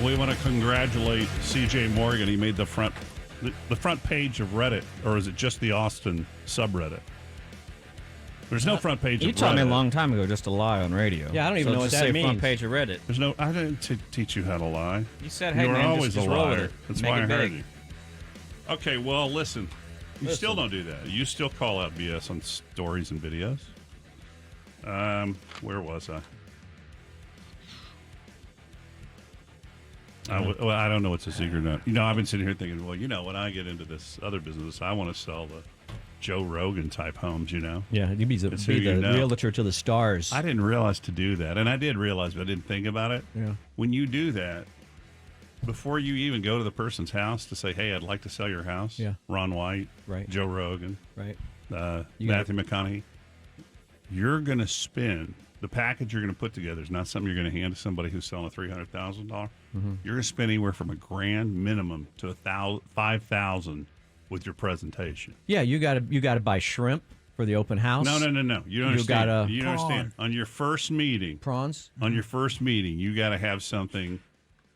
We want to congratulate C.J. Morgan. He made the front page of Reddit, or is it just the Austin subreddit? There's no front page of Reddit. You taught me a long time ago just to lie on radio. Yeah, I don't even know what that means. Front page of Reddit. There's no. I didn't teach you how to lie. You said, "Hey, you were man, always just a roll with liar." it. That's Make why I it heard big. you. Okay, well, listen. You still don't do that. You still call out BS on stories and videos. Where was I? Well, I don't know. It's a secret. Not. I've been sitting here thinking, well, when I get into this other business, I want to sell the Joe Rogan type homes. Yeah, you'd be the realtor to the stars. I didn't realize to do that, and I did realize, but I didn't think about it. Yeah. When you do that, before you even go to the person's house to say, "Hey, I'd like to sell your house," yeah. Ron White, right? Joe Rogan, right? Matthew McConaughey, you're going to spend. The package you're going to put together is not something you're going to hand to somebody who's selling a $300,000. Mm-hmm. You're going to spend anywhere from $1,000 minimum to $5,000 with your presentation. Yeah, you got to buy shrimp for the open house. No. You don't understand. You don't understand. On your first meeting, prawns. On your first meeting, you got to have something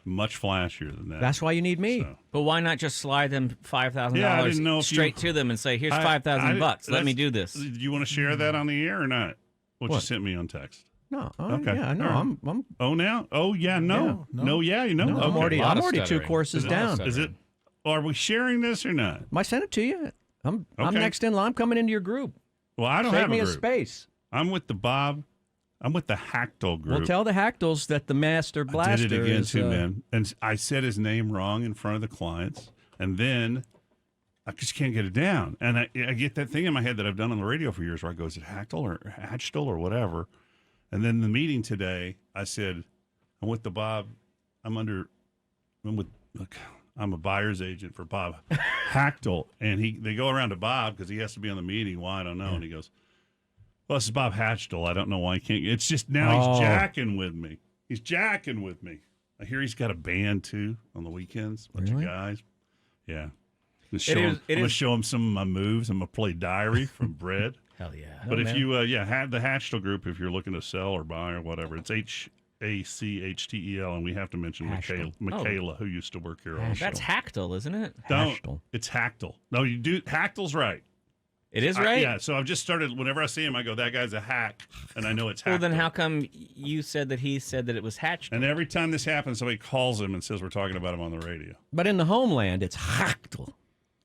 much flashier than that. That's why you need me. So. But why not just slide them $5,000 straight to them and say, "Here's $5,000. Let me do this." Do you want to share that on the air or not? What you sent me on text? No. Okay. Yeah, no. Right. I'm. Oh, now. Oh, yeah. No. Yeah. You know. No, okay. I'm already 2 courses down. Is it? Are we sharing this or not? I sent it to you. I'm next in line. I'm coming into your group. Well, I don't Save have me a group. Space. I'm with the Hactel group. Well, tell the Hactels that the Master Blaster I did it again too, man. And I said his name wrong in front of the clients, and then I just can't get it down. And I get that thing in my head that I've done on the radio for years where I go, is it Hactel or Hatchtel or whatever? And then the meeting today, I said, I'm with the Bob. I'm a buyer's agent for Bob Hactel. And they go around to Bob because he has to be on the meeting. Why? I don't know. And he goes, well, this is Bob Hatchtel. I don't know why he can't. It's just now he's jacking with me. I hear he's got a band too on the weekends. A bunch of guys. Yeah. I'm going to show him some of my moves. I'm going to play Diary from Bread. Hell yeah. But if you have the Hatchtel group, if you're looking to sell or buy or whatever, it's HACHTEL, and we have to mention Michaela, who used to work here also. That's Hactel, isn't it? It's Hactel. No, you do. Hactel's right. It is right? Yeah, so I've just started, whenever I see him, I go, that guy's a hack, and I know it's Hactel. Well, then how come you said that he said that it was Hatchtel? And every time this happens, somebody calls him and says we're talking about him on the radio. But in the homeland, it's Hactel.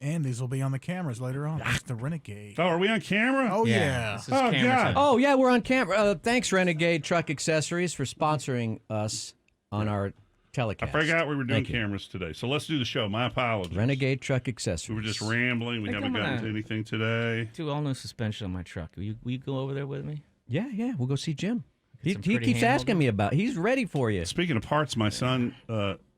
And these will be on the cameras later on. That's the Renegade. Oh, are we on camera? Oh, yeah. Oh, God. Oh, yeah, we're on camera. Thanks, Renegade Truck Accessories, for sponsoring us on our telecast. I forgot we were doing cameras today, so let's do the show. My apologies. Renegade Truck Accessories. We were just rambling. We haven't gotten to anything today. Do all-new suspension on my truck. Will you go over there with me? Yeah. We'll go see Jim. He keeps asking me about. He's ready for you. Speaking of parts, my son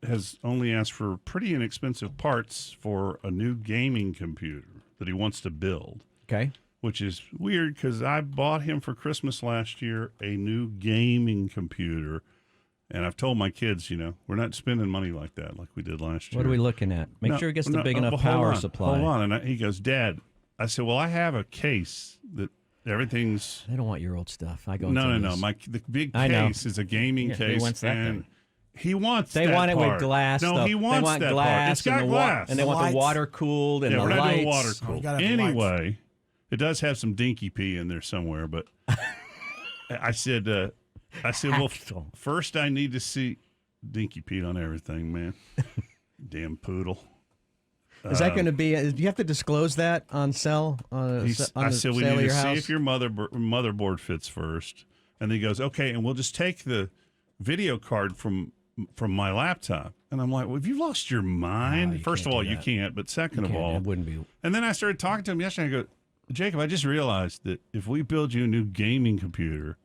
has only asked for pretty inexpensive parts for a new gaming computer that he wants to build. Okay. Which is weird because I bought him for Christmas last year a new gaming computer. And I've told my kids, we're not spending money like that like we did last year. What are we looking at? Make sure it gets the big enough power supply. Hold on. And he goes, Dad, I said, well, I have a case that everything's... They don't want your old stuff. I go No. The big case is a gaming case. He wants that and he wants They that want it part. with glass. No, he wants that part. It's got glass. And they want the water cooled and the we're not lights. doing water cooled. Anyway, it does have some dinky pee in there somewhere, but I said, well, first I need to see dinky pee on everything, man. Damn poodle. Is that going to be? Do you have to disclose that on sell? I said we need to see if your motherboard fits first, and he goes, okay, and we'll just take the video card from my laptop. And I'm like, well, have you lost your mind? First of all, you can't, but second of all, it wouldn't be. And then I started talking to him yesterday. I go, Jacob, I just realized that if we build you a new gaming computer,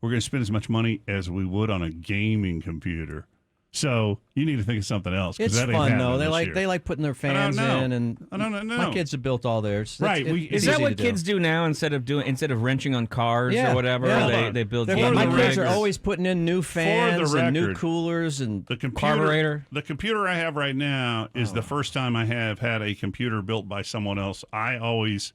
we're going to spend as much money as we would on a gaming computer. So you need to think of something else. It's that fun though. They like putting their fans in, and I don't know. My kids have built all theirs. Right? Is that what kids do now instead of wrenching on cars or whatever? Yeah. They build. My kids are always putting in new fans and new coolers and the carburetor. The computer I have right now is the first time I have had a computer built by someone else. I always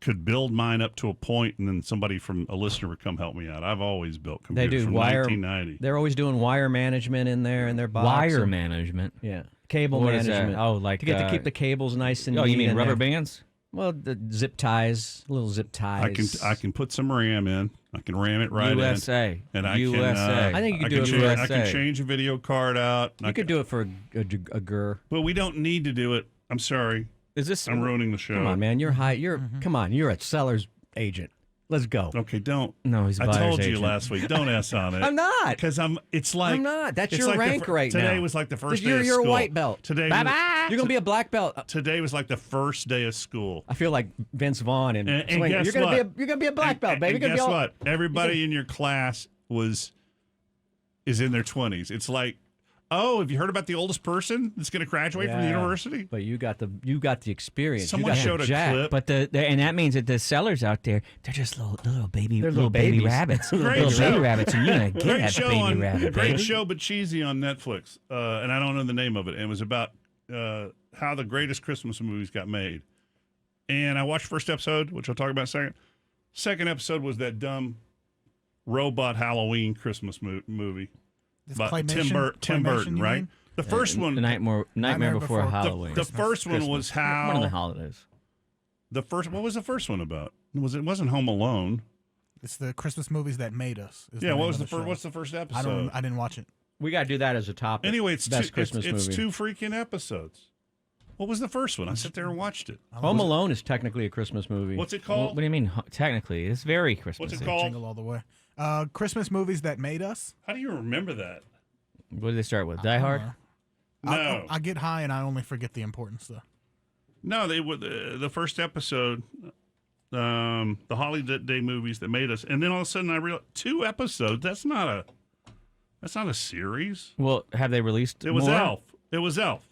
could build mine up to a point, and then somebody from a listener would come help me out. I've always built They computers do from wire. 1990. They're always doing wire management in there in their box. Wire management. Yeah, cable What is that? management. Oh, like to get to keep the cables nice and. Oh, you neat mean in rubber there. bands? Well, the zip ties, little zip ties. I can put some RAM in. I can ram it right USA. in. And USA. I think you could do it for USA. I can change a video card out. You could do it for a GUR. But we don't need to do it. I'm sorry. Is this? I'm ruining the show. Come on, man. You're high. Come on. You're a seller's agent. Let's go. Okay, don't. No, he's a I buyer's told you agent. last week. Don't S on it. I'm not. Because it's like I'm not. That's it's your like rank right now. Today was like the first day You're of a school. white belt. Today. Bye-bye. You're gonna be a black belt. Today was like the first day of school. I feel like Vince Vaughn and Swing. guess You're gonna what? be a black belt, baby. And You're gonna guess be all, what? Everybody in your class is in their 20s. It's like, oh, have you heard about the oldest person that's going to graduate from the Yeah. university? But you got the experience. Someone you got showed the a jack. clip. But and that means that the sellers out there, they're just little baby, They're little little baby babies. rabbits, Great little show. baby rabbits, and you're gonna get Great that show baby rabbit, great baby. show, but cheesy on Netflix. And I don't know the name of it. And it was about how the greatest Christmas movies got made. And I watched first episode, which I'll talk about in a second. Second episode was that dumb robot Halloween Christmas movie This about claymation- Tim claymation, Burton, you right? mean? The first one, Nightmare Before Before- Halloween. the first one was how one of the holidays. what was the first one about? It wasn't Home Alone. It's the Christmas movies that made us. is Yeah, the what name was of the first? show. What's the first episode? I didn't watch it. We got to do that as a topic. Anyway, it's best two, Christmas it's movie. two freaking episodes. What was the first one? I sat there and watched it. Home Alone is technically a Christmas movie. What's it What called? do you mean? Technically, it's very What's Christmassy. it called? Jingle all the way. Christmas movies that made us. How do you remember that? What did they start with? Die Hard. No, I get high and I only forget the important stuff. no, they were the first episode. The holiday movies that made us, and then all of a sudden I realized 2 episodes. That's not a series. Well, have they released? It was more? Elf. It was Elf.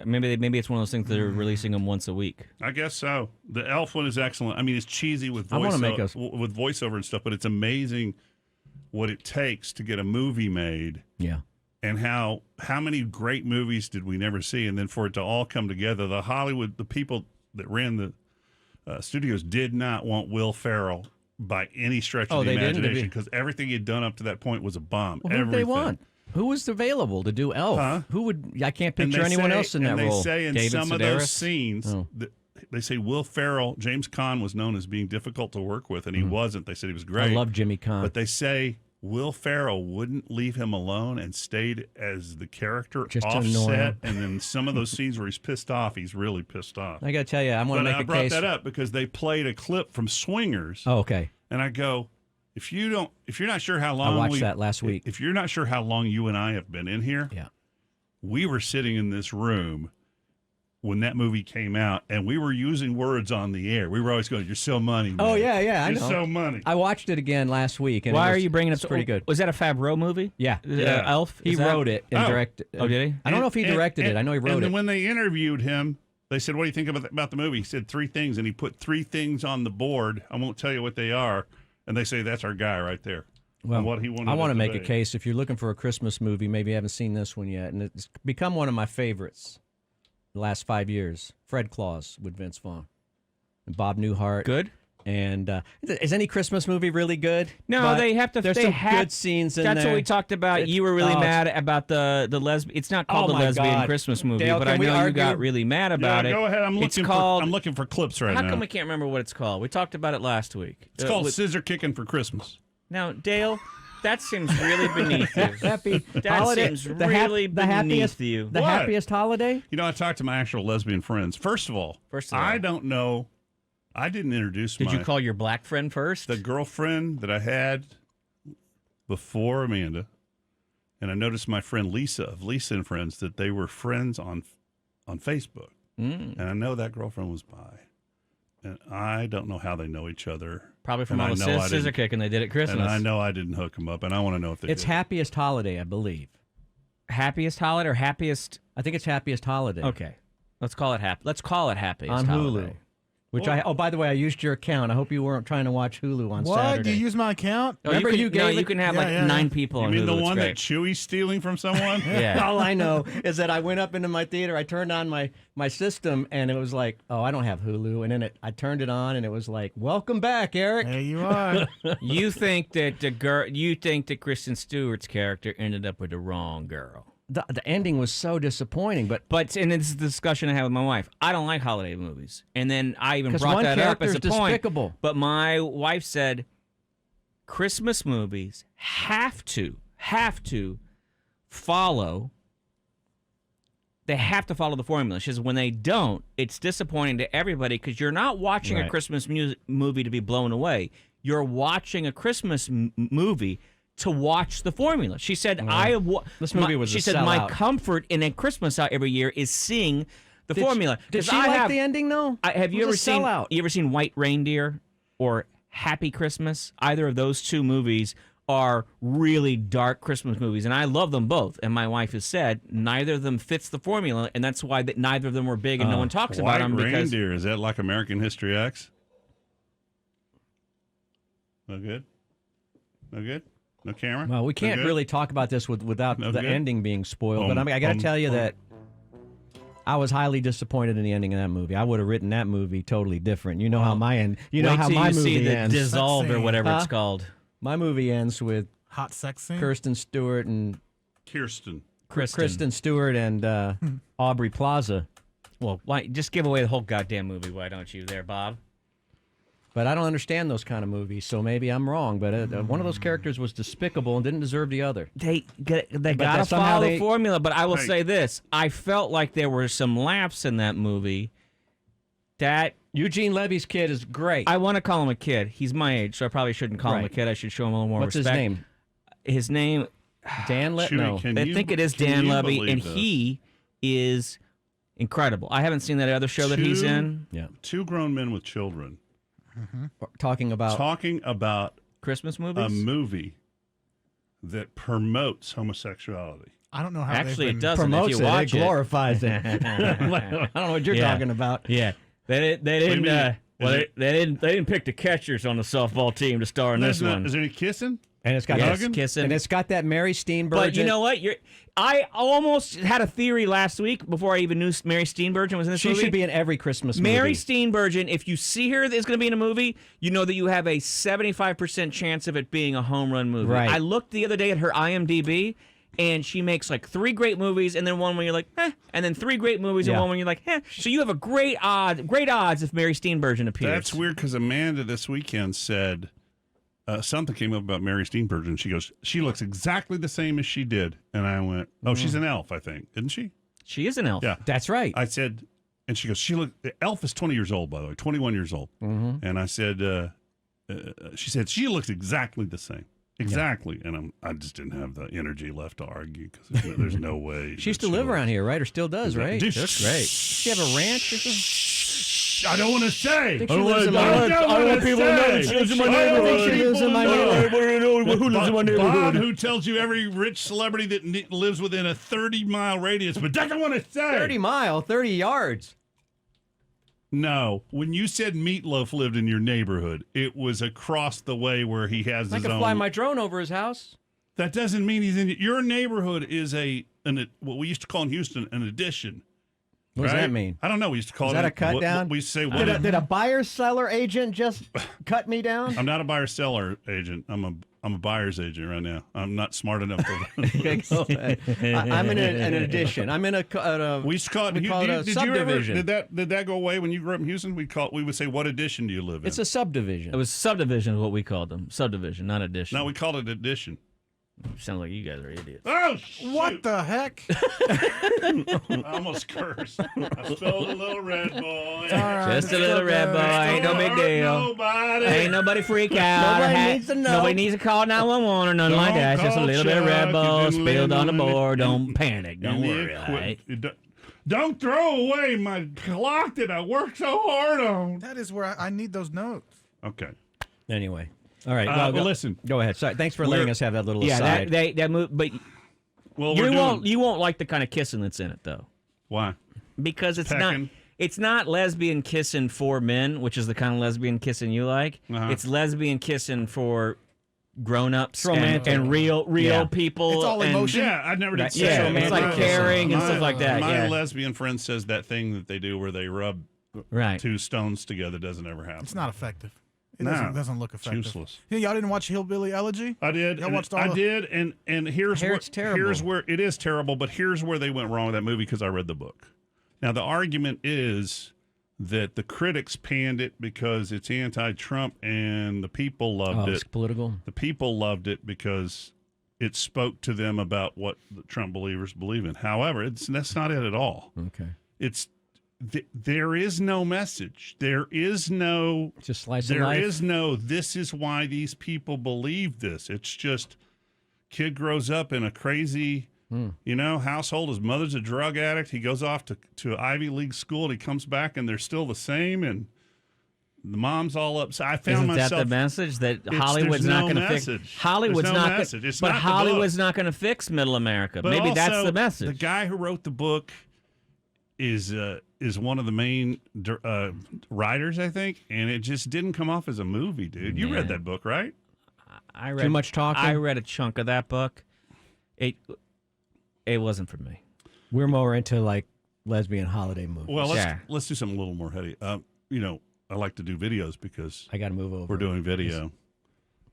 Maybe it's one of those things that are releasing them once a week. I guess so. The Elf one is excellent. I mean, it's cheesy with I wanna make with voiceover and stuff, but it's amazing what it takes to get a movie made, Yeah. and how many great movies did we never see, and then for it to all come together. The people that ran the studios did not want Will Ferrell by any stretch of the they didn't? imagination, because everything he'd done up to that point was a bomb. Well, who did they want? Who was available to do Elf? Huh? Who would? I can't And picture they anyone say- else in that and role. They say in David some of Sedaris? those scenes, Oh. that they say Will Ferrell, James Caan was known as being difficult to work with, and he wasn't. They said he was great. I love Jimmy Caan. But they say Will Ferrell wouldn't leave him alone and stayed as the character Just to annoy him. offset. And then some of those scenes where he's pissed off, he's really pissed off. I got to tell you, I want But to I make a brought case. that up because they played a clip from Swingers, Oh, okay. and I go, if you're not sure how long I watched that last week. If you're not sure how long you and I have been in here, Yeah. we were sitting in this room when that movie came out, and we were using words on the air. We were always going, "You're so money, man. Oh yeah, I You're know. so money." I watched it again last week. And Why it are was- you bringing up? it's pretty good. Was that a Favreau movie? Yeah. Yeah. Elf. He wrote it and Oh. directed. Oh, did he? I don't know if he directed it. I know he wrote and it. then when they interviewed him, they said, "What do you think about the movie?" He said 3 things, and he put 3 things on the board. I won't tell you what they are, and they say that's our guy right there. Well, and what he wanted I want to it make a be. case. If you're looking for a Christmas movie, maybe you haven't seen this one yet, and it's become one of my favorites the last 5 years. Fred Claus with Vince Vaughn and Bob Newhart. Good. And is any Christmas movie really good? No, But they have to. There's they some have, good scenes in That's there. what we talked about. You were really oh, mad about the lesbian. It's not called Oh the my Lesbian God. Christmas movie, Dale, but can I we know you argue? got really mad about Yeah, it. go ahead. It's called. I'm looking for clips right How now. come we can't remember what it's called? We talked about it last week. It's called Scissor Kicking for Christmas. Now, Dale, that seems really beneath you. Happy That holiday. seems the hap- really the happiest, beneath you. The What? happiest holiday? You know, I talked to my actual lesbian friends. First of all, I don't know. I didn't introduce Did you call your black friend first? the girlfriend that I had before Amanda, and I noticed my friend Lisa of Lisa and Friends that they were friends on Facebook, and I know that girlfriend was bi, and I don't know how they know each other. Probably from And all I the know I scissor didn't- kicking they did at Christmas. And I know I didn't hook them up, and I want to know if they It's did. happiest holiday, I believe. Happiest holiday or happiest? I think it's happiest holiday. Okay, let's call it happy. Let's call it happiest On Hulu. holiday. by the way, I used your account. I hope you weren't trying to watch Hulu on What? Saturday. Do you use my account? Remember you can have nine people You on mean Hulu. the It's one great. that Chewie's stealing from someone? Yeah. All I know is that I went up into my theater, I turned on my system, and it was like, oh, I don't have Hulu. And then I turned it on, and it was like, welcome back, Eric. There you are. You think that Kristen Stewart's character ended up with the wrong girl. The ending was so disappointing, but And this is the discussion I had with my wife. I don't like holiday movies. And then I even 'Cause brought one that up as a character's point. despicable. But my wife said Christmas movies have to follow. They have to follow the formula. She says when they don't, it's disappointing to everybody because you're not watching a Christmas movie to be blown away. You're watching a Christmas movie to watch the formula. She said, This movie was She a said, my sellout. comfort in a Christmas out every year is seeing the formula. Did 'Cause she like the ending, though? Have you It ever was a seen? sellout. You ever seen White Reindeer or Happy Christmas? Either of those two movies are really dark Christmas movies, and I love them both. And my wife has said neither of them fits the formula, and that's why neither of them were big, and no one talks about them White because Reindeer, is that like American History X? No good? No good? No camera? Well, we can't really talk about this without No the good? ending being spoiled. But I mean, I got to tell you that I was highly disappointed in the ending of that movie. I would have written that movie totally different. You know how my end. You know wait how till my you see movie the ends. Dissolved or Huh? whatever it's called. My movie ends with Hot sex scene? Kirsten Stewart and Kirsten. Kristen Stewart and Aubrey Plaza. Well, why just give away the whole goddamn movie? Why don't you, there, Bob? But I don't understand those kind of movies, so maybe I'm wrong. But one of those characters was despicable and didn't deserve the other. They gotta that somehow follow the they- formula. But I will Hey. say this: I felt like there were some laughs in that movie. That Eugene Levy's kid is great. I want to call him a kid. He's my age, so I probably shouldn't call him a Right. kid. I should show him a little more What's respect. his name? His name, Dan Chewy, No. can I you- think it is can Dan you Levy, believe and this? he is incredible. I haven't seen that other show that he's Two- in. Yeah. Two grown men with children Talking about talking about Christmas a movies. movie that promotes homosexuality. I don't know how Actually, they've it been... doesn't. promotes if you it, watch it glorifies it. I don't know what you're Yeah. talking about. Yeah, they do you didn't. mean? They didn't pick the catchers on the softball team to star in this one. Is there any kissing? And it's got Yes, that, kissing. and it's got that Mary Steenburgen. But you know what? I almost had a theory last week before I even knew Mary Steenburgen was in this she movie. should be in every Christmas Mary movie. Steenburgen, if you see her is going to be in a movie, you know that you have a 75% chance of it being a home run movie. Right. I looked the other day at her IMDb, and she makes like 3 great movies, and then one where you're like, eh, and then 3 great movies, and Yeah. one where you're like, eh. So you have a great odds if Mary Steenburgen appears. That's weird because Amanda this weekend said something came up about Mary Steenburgen. She goes, she looks exactly the same as she did. And I went, oh, she's an elf, I think. Isn't she? She is an elf. Yeah. That's right. I said, and she goes, Elf is 20 years old, by the way, 21 years old. Mm-hmm. And I said, she said, she looks exactly the same. Exactly. And I just didn't have the energy left to argue because there's no way. She used to live around here, right? Or still does, right? Dude, That's great. She have a ranch or something? I don't want to say. think she lives in my I don't want people to know that she lives in my neighborhood. She lives in my neighborhood. Who lives in my neighborhood? Bob, who tells you every rich celebrity that lives within a 30-mile radius, but doesn't want to say. 30 yards. No, when you said Meatloaf lived in your neighborhood, it was across the way where he has I his could own. fly my drone over his house. That doesn't mean he's in your neighborhood. Is what we used to call in Houston an addition. What does right? that mean? I don't know. We used to call Is it that a cut down? We say Did a buyer-seller agent just cut me down? I'm not a buyer-seller agent. I'm a buyer's agent right now. I'm not smart enough to. I'm in an addition. I'm in a We used to call it. We call it a did you ever, subdivision. did that go away when you grew up in Houston? We would say, what addition do you live in? It's a subdivision. It was subdivision is what we called them. Subdivision, not addition. No, we called it addition. Sounds like you guys are idiots. Oh, shoot. What the heck? I almost cursed. I spilled a little Red Bull. All right, Just a it's little okay. red boy. Ain't no big deal. Nobody. Ain't nobody freak out. Nobody needs to know. Nobody needs to call 911 or nothing like Don't that. It's just a call little bit of Red Chuck. Bull You didn't spilled on the live in board. the- Don't panic. Don't In the worry. equi- All right? Don't throw away my clock that I worked so hard on. That is where I need those notes. Okay. Anyway. All right. Well, go, listen. Go ahead. Sorry. Thanks for letting us have that little Yeah, aside. that move, but Well, you we're won't doing. you won't like the kind of kissing that's in it though, Why? because it's Pecking. It's not lesbian kissing for men, which is the kind of lesbian kissing you like. It's lesbian kissing for grown-ups and real people. It's all emotion. Yeah, I never did say Yeah, that. it's like caring and stuff like that. My Yeah. lesbian friend says that thing that they do where they rub two stones together doesn't ever happen. It's not effective. It No, doesn't look effective. It's useless. Yeah, y'all didn't watch Hillbilly Elegy? I did. Y'all watched all I did, and here's where it's terrible. Here's where it is terrible, but here's where they went wrong with that movie because I read the book. Now the argument is that the critics panned it because it's anti-Trump, and the people loved it. It's political. The people loved it because it spoke to them about what the Trump believers believe in. However, that's not it at all. Okay. There is no message. There is no just slice of life. There is no this is why these people believe this. It's just kid grows up in a crazy household. His mother's a drug addict. He goes off to Ivy League school and he comes back and they're still the same, and the mom's all upset. I found Isn't myself that the message that Hollywood's not going to fix? Hollywood's not but Hollywood's not going to fix middle America. But maybe also, that's the message. The guy who wrote the book is one of the main writers, I think, and it just didn't come off as a movie, dude. You read that book, right? I read too much talking. I read a chunk of that book. It wasn't for me. We're more into like lesbian holiday movies. Well, let's do something a little more heady. I like to do videos because I got to move over. We're doing video,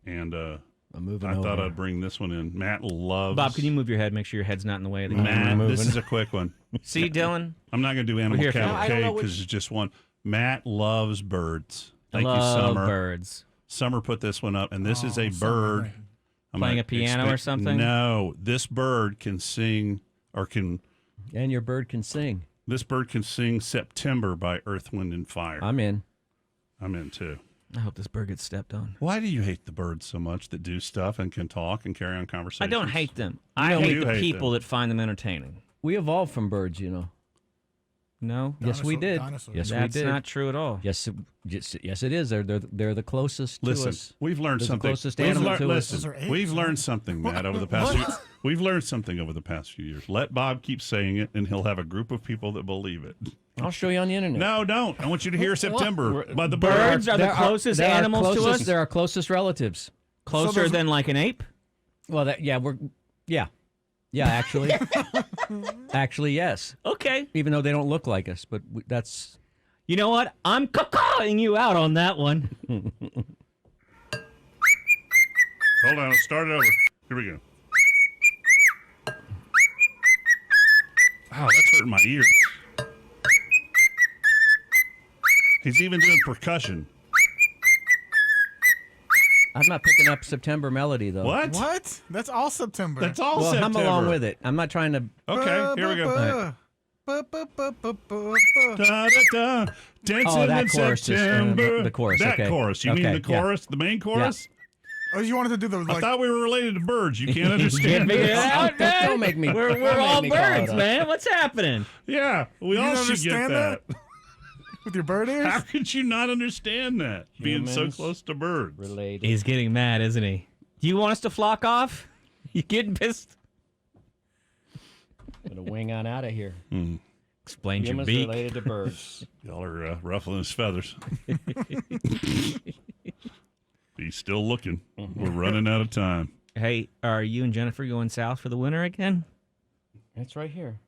and I'm moving I over. thought I'd bring this one in. Matt loves. Bob, can you move your head? Make sure your head's not in the way of the Matt, this is a quick one. See, Dylan? I'm not going to do Animal here for Cavalcade because it's just one. Matt loves birds. Thank you, Love Summer. Birds. Summer put this one up, and this is a bird. Playing a piano or something? No, this bird can sing or can. And your bird can sing. This bird can sing September by Earth, Wind, and Fire. I'm in. I'm in too. I hope this bird gets stepped on. Why do you hate the birds so much that do stuff and can talk and carry on conversations? I don't hate them. I hate the people that find them entertaining. We evolved from birds, you know. No? Yes, we did. Dinosaurs. Yes, That's we did. not true at all. Yes, it is. They're the closest to Listen, us. we've learned They're something. the closest animal to us. Listen, we've learned something, Matt, over the past few We've learned something over the past few years. Let Bob keep saying it, and he'll have a group of people that believe it. I'll show you on the internet. No, don't. I want you to hear September by the Birds are the closest animals to us? They're our closest relatives. Closer than like an ape? Well, yeah, actually. Actually, yes. Okay. Even though they don't look like us, but that's... You know what? I'm calling you out on that one. Hold on, let's start it over. Here we go. Wow, that's hurting my ears. He's even doing percussion. I'm not picking up September melody, though. What? What? That's all September. That's all Well, September. I'm along with it. I'm not trying to... Okay, here we go. Da, da, da. Dancing that in chorus is, September. the chorus, That okay. chorus. You mean Okay, the chorus? The main chorus? Oh, you wanted to do the I thought we were related to birds. You can't understand Figure it this. out, man. Don't make me... We're don't all make me call it birds, up. man. What's happening? Yeah, we all didn't should get understand that. with your bird ears? How could you not understand that? Being so Humans close to birds. Related. He's getting mad, isn't he? Do you want us to flock off? You getting pissed? Gonna wing on out of here. Explains your Humans beak. related to birds. Y'all are ruffling his feathers. He's still looking. We're running out of time. Hey, are you and Jennifer going south for the winter again? It's right here.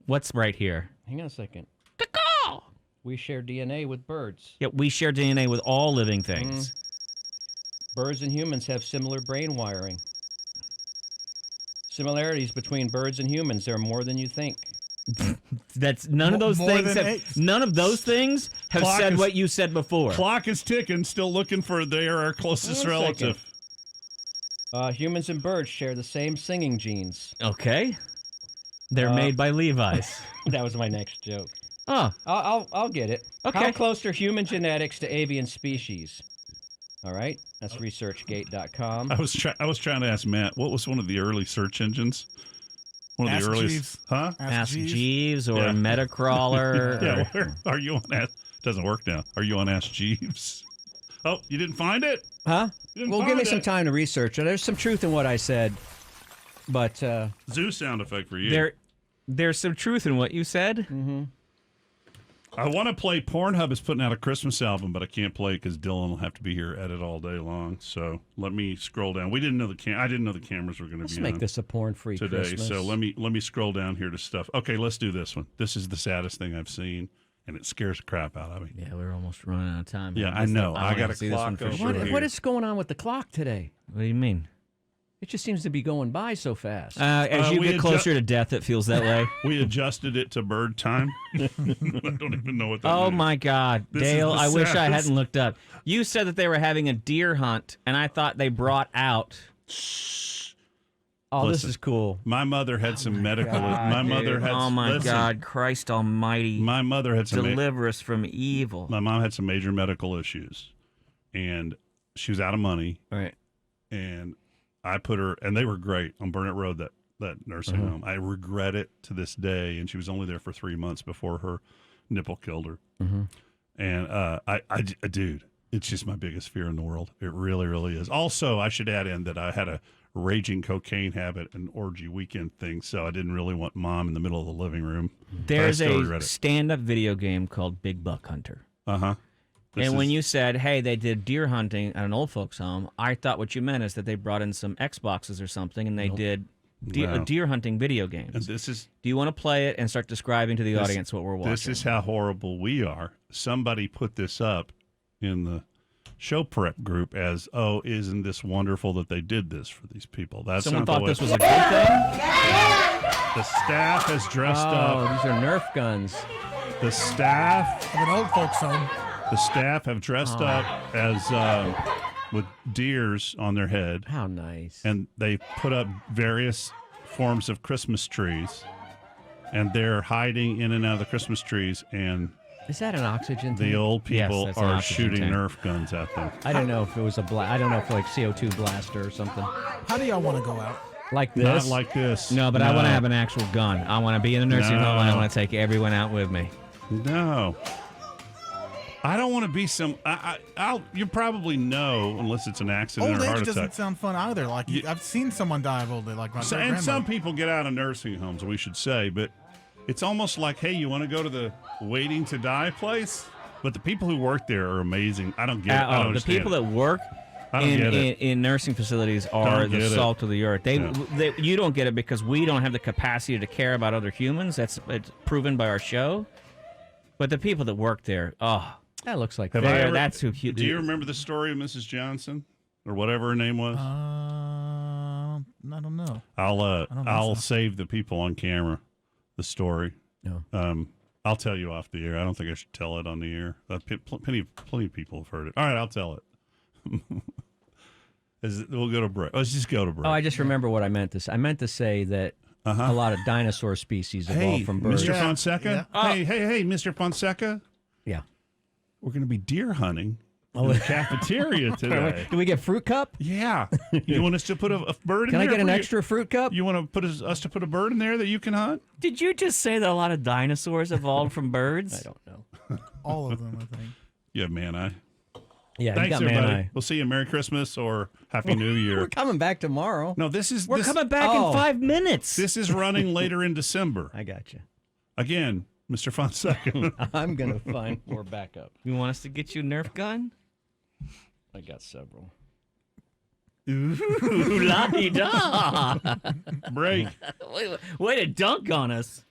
What's right here? Hang on a second. Caw-caw! We share DNA with birds. Yeah, we share DNA with all living things. Birds and humans have similar brain wiring. Similarities between birds and humans, there are more than you think. That's none of those More things. than Have, apes. none of those things have Clock said is- what you said before. Clock is ticking, still looking for they are our closest Wait a relative. Humans and birds share the same singing genes. Okay, they're made by Levi's. That was my next joke. Oh, I'll get it. Okay. How close are human genetics to avian species? All right, that's researchgate.com. I was trying to ask Matt, what was one of the early search engines? One of Ask the earliest, Jeeves. huh? Ask Jeeves. Jeeves or Yeah. Metacrawler. Yeah, or- where are you on Ask? Doesn't work now. Are you on Ask Jeeves? Oh, you didn't find it? Huh? You didn't Well, give me find some it. time to research it. There's some truth in what I said, but Zoo sound effect for you. there's some truth in what you said. I want to play. Pornhub is putting out a Christmas album, but I can't play it because Dylan will have to be here edit all day long. So let me scroll down. I didn't know the cameras were going to Let's be make on this a porn-free today. Christmas. So let me scroll down here to stuff. Okay, let's do this one. This is the saddest thing I've seen, and it scares the crap out of me. Yeah, we're almost running out of time. Yeah, I know. I got to a see this one clock for over sure. here. What is going on with the clock today? What do you mean? It just seems to be going by so fast. As you we get closer to death, it feels that way. We adjusted it to bird time. I don't even know what that Oh means. my God, This is Dale! the I wish I saddest. hadn't looked up. You said that they were having a deer hunt, and I thought they brought out. Oh, this Listen. is cool. My mother had some medical. My mother had. Oh my listen, God, Christ Almighty! My mother had some. Deliver us from evil. My mom had some major medical issues, and she was out of money. Right. And I put her, and they were great on Burnett Road, that nursing home. I regret it to this day. And she was only there for 3 months before her nipple killed her. And dude, it's just my biggest fear in the world. It really, really is. Also, I should add in that I had a raging cocaine habit and orgy weekend thing, so I didn't really want mom in the middle of the living room. There's But I still a regret it. stand-up video game called Big Buck Hunter. Uh-huh. And when you said, hey, they did deer hunting at an old folks home, I thought what you meant is that they brought in some Xboxes or something and they did No. deer hunting video games. And this is Do you want to play it and start describing to the audience what we're watching? This is how horrible we are. Somebody put this up in the show prep group as, oh, isn't this wonderful that they did this for these people? That's Someone not the thought way- this was a good thing? The staff has dressed Oh, up. these are Nerf guns. The staff, Of an old folks home. the staff have dressed up as with deers on their head, How nice. and they put up various forms of Christmas trees, and they're hiding in and out of the Christmas trees, and Is that an oxygen the tank? old people that's an are oxygen shooting tank. Nerf guns at them. I don't know if it was I don't know if like CO2 blaster or something. How do y'all want to go out? Like this. Not like this. No, but I want to have an actual gun. I want to be in a nursing home and I No. want to take everyone out with me. No. I don't want to be some. You probably know, unless it's an accident Old or age heart doesn't attack. sound fun either. Like I've seen someone die of old age, like my So, great and some grandmother. people get out of nursing homes, we should say, but it's almost like, hey, you want to go to the waiting to die place? But the people who work there are amazing. I don't get it. I don't The understand people it. that work I don't get it. in nursing facilities are Don't the get it. salt of the earth. You don't get it because we don't have the capacity to care about other humans. It's proven by our show. But the people that work there, That looks like Have fun. I there, ever- that's who. Do you remember the story of Mrs. Johnson or whatever her name was? I don't know. I'll don't know, I'll so. save the people on camera the story. No. I'll tell you off the air. I don't think I should tell it on the air. Plenty of people have heard it. All right, I'll tell it. We'll go to break. Let's just go to break. Oh, I just remember what I meant to say. I meant to say that a lot of dinosaur species hey, evolved from birds. Mr. Yeah. Fonseca. Hey, Mr. Fonseca. Yeah. We're going to be deer hunting in the cafeteria today. Do we get fruit cup? Yeah. You want us to put a bird in Can there? I get an for you? extra fruit cup? You want to put us to put a bird in there that you can hunt? Did you just say that a lot of dinosaurs evolved from birds? I don't know. All of them, I think. Yeah, man. Yeah, you Thanks, got everybody. man-eye. We'll see you. Merry Christmas or Happy New Year. We're coming back tomorrow. No, this is We're this, coming back Oh. in 5 minutes. This is running later in December. I got you. Again, Mr. Fonseca. I'm going to find more backup. You want us to get you a Nerf gun? I got several. Ooh, la-di-da. Break. Way to dunk on us.